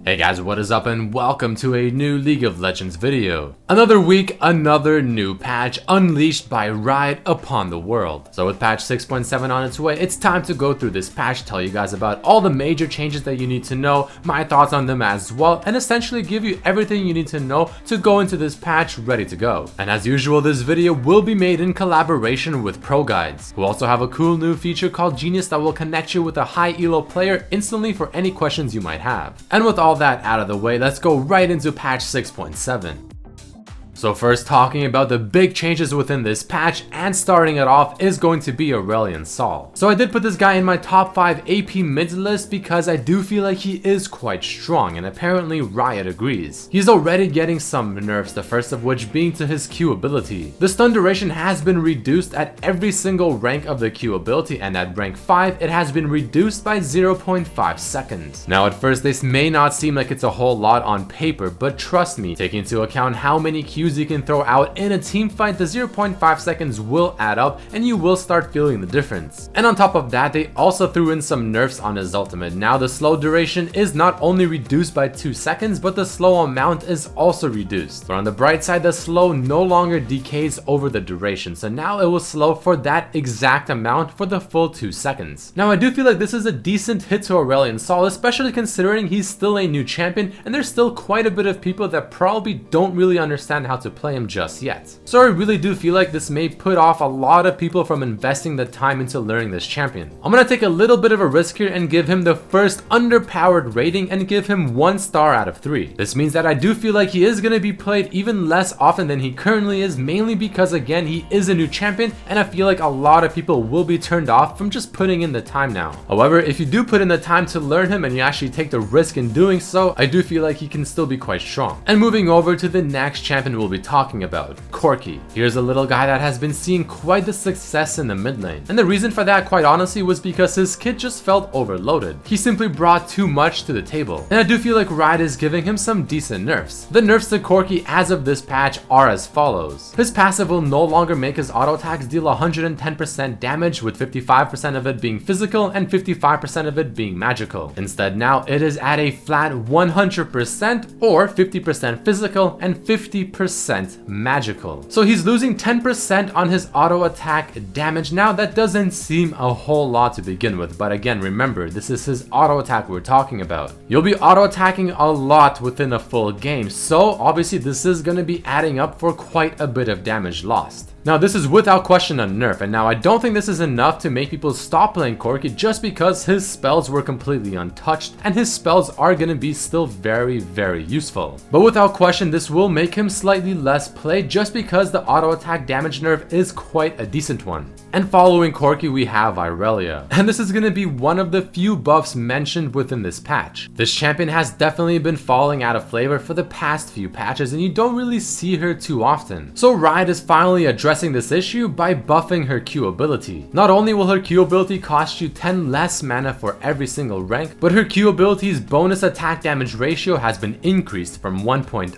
Hey guys, what is up and welcome to a new League of Legends video. Another week, another new patch unleashed by Riot upon the world. So with patch 6.7 on its way, it's time to go through this patch, tell you guys about all the major changes that you need to know, my thoughts on them as well, and essentially give you everything you need to know to go into this patch ready to go. And as usual, this video will be made in collaboration with Pro Guides, who also have a cool new feature called Genius that will connect you with a high elo player instantly for any questions you might have. And with all that out of the way, let's go right into patch 6.7. So first, talking about the big changes within this patch, and starting it off is going to be Aurelion Sol. So I did put this guy in my top 5 AP mids list because I do feel like he is quite strong, and apparently Riot agrees. He's already getting some nerfs, the first of which being to his Q ability. The stun duration has been reduced at every single rank of the Q ability, and at rank 5 it has been reduced by 0.5 seconds. Now at first this may not seem like it's a whole lot on paper, but trust me, taking into account how many Qs you can throw out in a team fight, the 0.5 seconds will add up and you will start feeling the difference. And on top of that, they also threw in some nerfs on his ultimate. Now the slow duration is not only reduced by 2 seconds, but the slow amount is also reduced. But on the bright side, the slow no longer decays over the duration, so now it will slow for that exact amount for the full 2 seconds. Now I do feel like this is a decent hit to Aurelion Sol, especially considering he's still a new champion and there's still quite a bit of people that probably don't really understand how to play him just yet. So I really do feel like this may put off a lot of people from investing the time into learning this champion. I'm gonna take a little bit of a risk here and give him the first underpowered rating and give him 1 star out of 3. This means that I do feel like he is gonna be played even less often than he currently is, mainly because again he is a new champion and I feel like a lot of people will be turned off from just putting in the time now. However, if you do put in the time to learn him and you actually take the risk in doing so, I do feel like he can still be quite strong. And moving over to the next champion we'll be talking about, Corki. Here's a little guy that has been seeing quite the success in the mid lane, and the reason for that quite honestly was because his kit just felt overloaded. He simply brought too much to the table, and I do feel like Riot is giving him some decent nerfs. The nerfs to Corki as of this patch are as follows. His passive will no longer make his auto attacks deal 110% damage, with 55% of it being physical and 55% of it being magical. Instead now it is at a flat 100% or 50% physical and 50% magical. So he's losing 10% on his auto attack damage. Now that doesn't seem a whole lot to begin with, but again remember, this is his auto attack we're talking about. You'll be auto attacking a lot within a full game, so obviously this is going to be adding up for quite a bit of damage lost. Now this is without question a nerf, and now I don't think this is enough to make people stop playing Corki just because his spells were completely untouched, and his spells are going to be still very useful. But without question this will make him slightly less played just because the auto attack damage nerf is quite a decent one. And following Corki we have Irelia, and this is going to be one of the few buffs mentioned within this patch. This champion has definitely been falling out of flavor for the past few patches and you don't really see her too often. So Riot is finally addressing this issue by buffing her Q ability. Not only will her Q ability cost you 10 less mana for every single rank, but her Q ability's bonus attack damage ratio has been increased from 1.0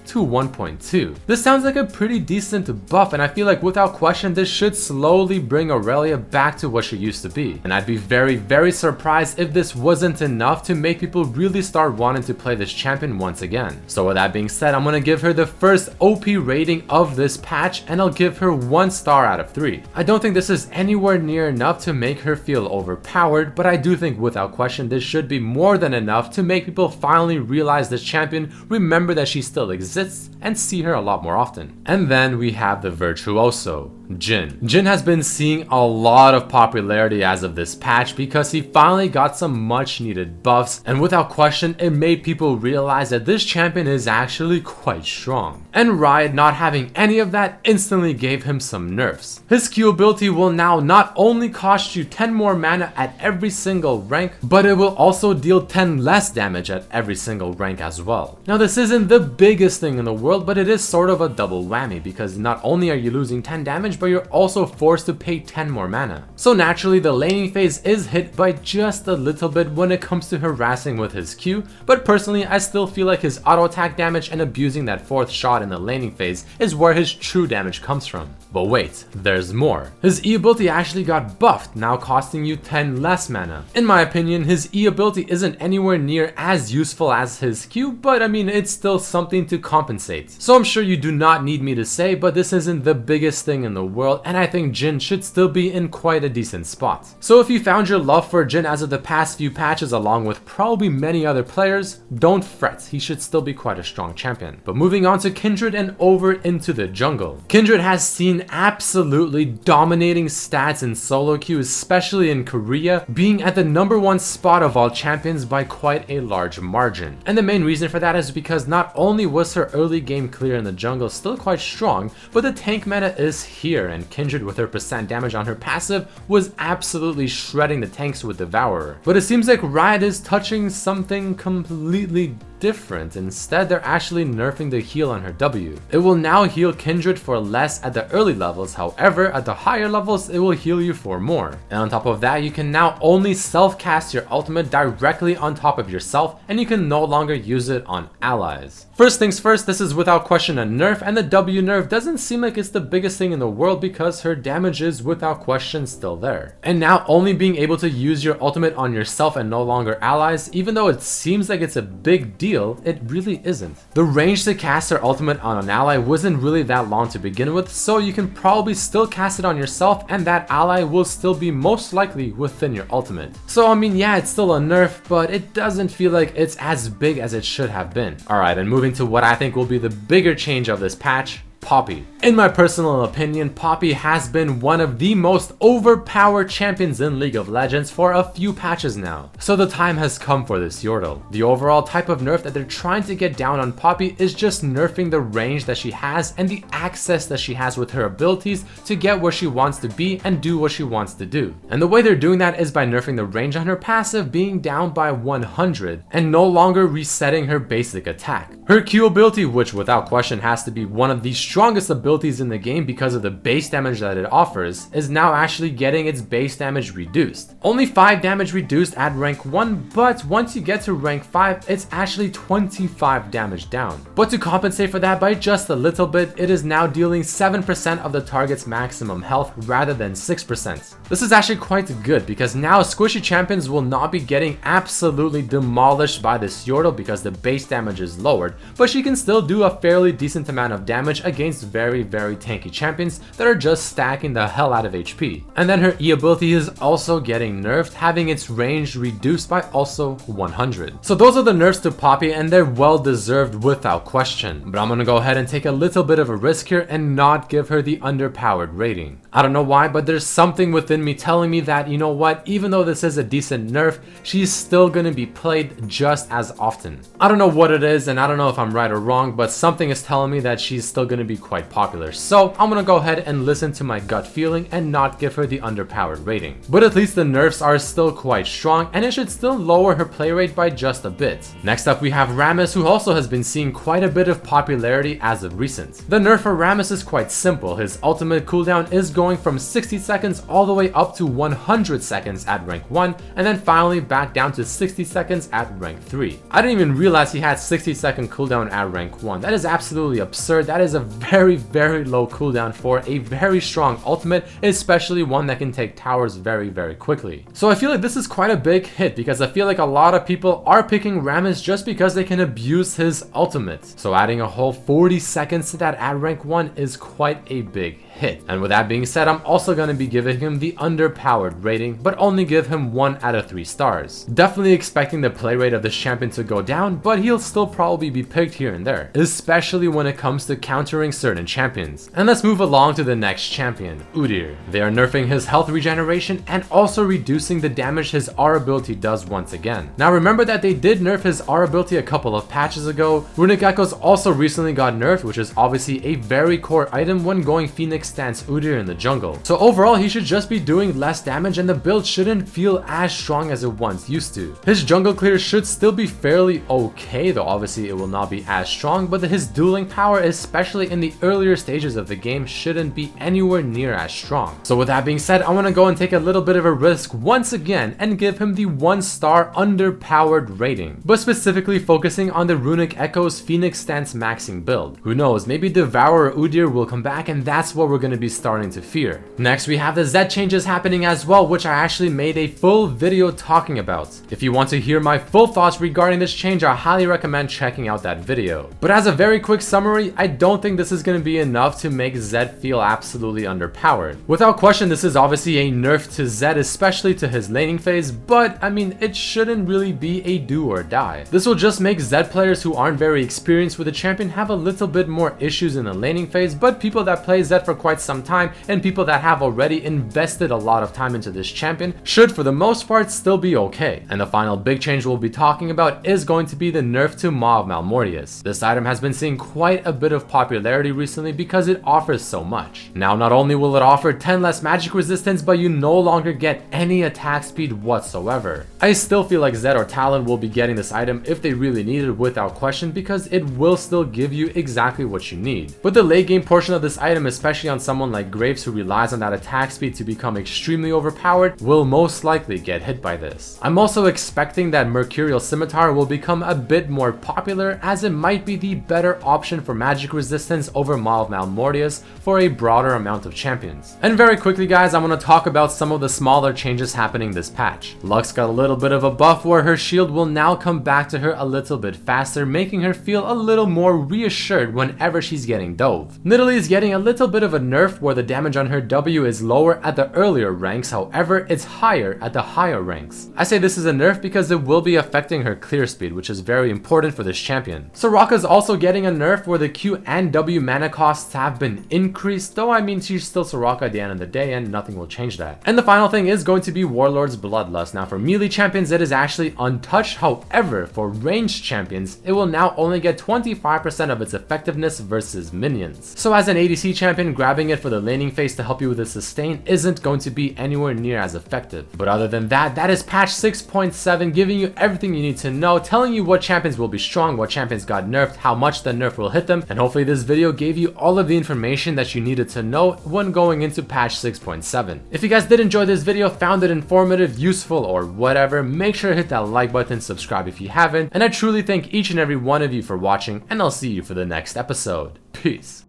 to 1.2. This sounds like a pretty decent buff, and I feel like without question this should slowly bring Aurelia back to what she used to be. And I'd be very surprised if this wasn't enough to make people really start wanting to play this champion once again. So with that being said, I'm gonna give her the first OP rating of this patch and I'll give her 1 star out of 3. I don't think this is anywhere near enough to make her feel overpowered, but I do think without question this should be more than enough to make people finally realize this champion, remember that she still exists, and see her a lot more often. And then we have the Virtuoso, Jhin. Jhin has been seeing a lot of popularity as of this patch because he finally got some much needed buffs, and without question it made people realize that this champion is actually quite strong. And Riot not having any of that instantly gave him some nerfs. His Q ability will now not only cost you 10 more mana at every single rank, but it will also deal 10 less damage at every single rank as well. Now this isn't the biggest thing in the world, but it is sort of a double whammy because not only are you losing 10 damage, damage, but you're also forced to pay 10 more mana. So naturally the laning phase is hit by just a little bit when it comes to harassing with his Q, but personally I still feel like his auto attack damage and abusing that 4th shot in the laning phase is where his true damage comes from. But wait, there's more. His E ability actually got buffed, now costing you 10 less mana. In my opinion, his E ability isn't anywhere near as useful as his Q, but I mean it's still something to compensate. So I'm sure you do not need me to say, but this isn't the biggest thing in the world, and I think Jhin should still be in quite a decent spot. So if you found your love for Jhin as of the past few patches along with probably many other players, don't fret, he should still be quite a strong champion. But moving on to Kindred and over into the jungle. Kindred has seen absolutely dominating stats in solo queue, especially in Korea, being at the #1 spot of all champions by quite a large margin. And the main reason for that is because not only was her early game clear in the jungle still quite strong, but the tank meta is here, and Kindred with her percent damage on her passive was absolutely shredding the tanks with Devourer. But it seems like Riot is touching something completely different. Instead, they're actually nerfing the heal on her W. It will now heal Kindred for less at the early levels, however, at the higher levels, it will heal you for more. And on top of that, you can now only self-cast your ultimate directly on top of yourself, and you can no longer use it on allies. First things first, this is without question a nerf, and the W nerf doesn't seem like it's the biggest thing in the world because her damage is without question still there. And now only being able to use your ultimate on yourself and no longer allies, even though it seems like it's a big deal, it really isn't. The range to cast her ultimate on an ally wasn't really that long to begin with, so you can probably still cast it on yourself and that ally will still be most likely within your ultimate. So I mean, yeah, it's still a nerf, but it doesn't feel like it's as big as it should have been. Alright, and moving to what I think will be the bigger change of this patch, Poppy. In my personal opinion, Poppy has been one of the most overpowered champions in League of Legends for a few patches now. So the time has come for this Yordle. The overall type of nerf that they're trying to get down on Poppy is just nerfing the range that she has and the access that she has with her abilities to get where she wants to be and do what she wants to do. And the way they're doing that is by nerfing the range on her passive being down by 100 and no longer resetting her basic attack. Her Q ability, which without question has to be one of the strongest abilities in the game because of the base damage that it offers, is now actually getting its base damage reduced. Only 5 damage reduced at rank 1, but once you get to rank 5, it's actually 25 damage down. But to compensate for that by just a little bit, it is now dealing 7% of the target's maximum health rather than 6%. This is actually quite good because now squishy champions will not be getting absolutely demolished by this Yordle because the base damage is lowered, but she can still do a fairly decent amount of damage against very tanky champions that are just stacking the hell out of HP. And then her E ability is also getting nerfed, having its range reduced by also 100. So those are the nerfs to Poppy, and they're well deserved without question. But I'm gonna go ahead and take a little bit of a risk here and not give her the underpowered rating. I don't know why, but there's something within me telling me that, you know what, even though this is a decent nerf, she's still gonna be played just as often. I don't know what it is, and I don't know if I'm right or wrong, but something is telling me that she's still gonna be quite popular. So I'm gonna go ahead and listen to my gut feeling and not give her the underpowered rating. But at least the nerfs are still quite strong, and it should still lower her play rate by just a bit. Next up we have Rammus, who also has been seeing quite a bit of popularity as of recent. The nerf for Rammus is quite simple. His ultimate cooldown is going from 60 seconds all the way up to 100 seconds at rank 1, and then finally back down to 60 seconds at rank 3. I didn't even realize he had 60-second cooldown at rank 1. That is absolutely absurd. That is a very low cooldown for a very strong ultimate, especially one that can take towers very quickly. So I feel like this is quite a big hit because I feel like a lot of people are picking Rammus just because they can abuse his ultimate. So adding a whole 40 seconds to that at rank 1 is quite a big hit. And with that being said, I'm also going to be giving him the underpowered rating, but only give him 1 out of 3 stars. Definitely expecting the play rate of this champion to go down, but he'll still probably be picked here and there, especially when it comes to countering certain champions. And let's move along to the next champion, Udyr. They are nerfing his health regeneration and also reducing the damage his R ability does once again. Now remember that they did nerf his R ability a couple of patches ago. Runic Echoes also recently got nerfed, which is obviously a very core item when going Phoenix Phoenix stance Udyr in the jungle. So overall, he should just be doing less damage and the build shouldn't feel as strong as it once used to. His jungle clear should still be fairly okay, though obviously it will not be as strong, but his dueling power, especially in the earlier stages of the game, shouldn't be anywhere near as strong. So with that being said, I want to go and take a little bit of a risk once again and give him the 1-star underpowered rating, but specifically focusing on the Runic Echo's Phoenix stance maxing build. Who knows, maybe Devourer Udyr will come back and that's what we're going to be starting to fear. Next we have the Z changes happening as well, which I actually made a full video talking about. If you want to hear my full thoughts regarding this change, I highly recommend checking out that video. But as a very quick summary, I don't think this is going to be enough to make Zed feel absolutely underpowered. Without question, this is obviously a nerf to Zed, especially to his laning phase, but I mean, it shouldn't really be a do or die. This will just make Zed players who aren't very experienced with the champion have a little bit more issues in the laning phase, but people that play Zed for quite some time and people that have already invested a lot of time into this champion should for the most part still be okay. And the final big change we'll be talking about is going to be the nerf to Maw of Malmortius. This item has been seeing quite a bit of popularity recently because it offers so much. Now not only will it offer 10 less magic resistance, but you no longer get any attack speed whatsoever. I still feel like Zed or Talon will be getting this item if they really need it without question, because it will still give you exactly what you need. But the late game portion of this item, especially on someone like Graves who relies on that attack speed to become extremely overpowered, will most likely get hit by this. I'm also expecting that Mercurial Scimitar will become a bit more popular, as it might be the better option for magic resistance over Maw of Malmortius for a broader amount of champions. And very quickly guys, I'm going to talk about some of the smaller changes happening this patch. Lux got a little bit of a buff where her shield will now come back to her a little bit faster, making her feel a little more reassured whenever she's getting dove. Nidalee is getting a little bit of a nerf where the damage on her W is lower at the earlier ranks, however it's higher at the higher ranks. I say this is a nerf because it will be affecting her clear speed, which is very important for this champion. Soraka's also getting a nerf where the Q and W mana costs have been increased, though I mean she's still Soraka at the end of the day and nothing will change that. And the final thing is going to be Warlord's Bloodlust. Now for melee champions it is actually untouched, however for ranged champions it will now only get 25% of its effectiveness versus minions. So as an ADC champion, grabbing it for the laning phase to help you with the sustain isn't going to be anywhere near as effective. But other than that, that is patch 6.7 giving you everything you need to know, telling you what champions will be strong, what champions got nerfed, how much the nerf will hit them, and hopefully this video gave you all of the information that you needed to know when going into patch 6.7. If you guys did enjoy this video, found it informative, useful, or whatever, make sure to hit that like button, subscribe if you haven't, and I truly thank each and every one of you for watching, and I'll see you for the next episode. Peace.